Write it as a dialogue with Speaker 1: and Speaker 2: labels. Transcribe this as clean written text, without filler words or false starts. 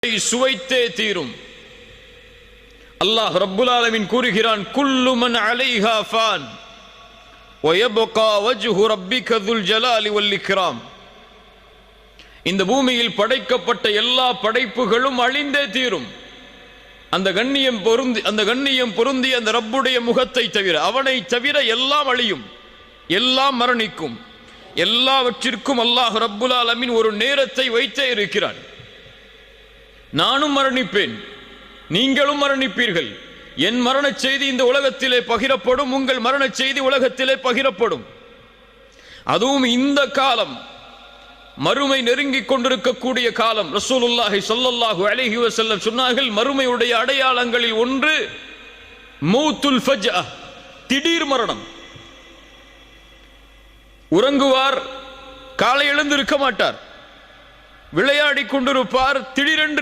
Speaker 1: சுவைத்தே தீரும். அல்லாஹ் ரப்புல் ஆலமீன் கூறுகிறான், குல்லு மன் அலைஹா ஃபான் வ யப்கா வஜ்ஹு ரப்பிக துல் ஜலாலி வல் இக்ராம். இந்த பூமியில் படைக்கப்பட்ட எல்லா படைப்புகளும் அழிந்தே தீரும். அந்த கண்ணியம் பொருந்தி அந்த ரப்புடைய முகத்தை தவிர, அவனை தவிர எல்லாம் அழியும், எல்லாம் மரணிக்கும். எல்லாவற்றிற்கும் அல்லாஹ் ரப்புல் ஆலமீன் ஒரு நேரத்தை வைத்தே இருக்கிறான். நானும் மரணிப்பேன், நீங்களும் மரணிப்பீர்கள். என் மரண செய்தி இந்த உலகத்திலே பகிரப்படும், உங்கள் மரண செய்தி உலகத்திலே பகிரப்படும். அதுவும் இந்த காலம் மறுமை நெருங்கிக் கொண்டிருக்கக்கூடிய காலம். ரசூலுல்லாஹி ஸல்லல்லாஹு அலைஹி வஸல்லம் சொன்னார்கள், மறுமையுடைய அடையாளங்களில் ஒன்று மௌத்துல் ஃபஜ்அ, திடீர் மரணம். உறங்குவார், காலை எழுந்திருக்க மாட்டார், விளையாடி கொண்டிருப்பார், திடீரென்று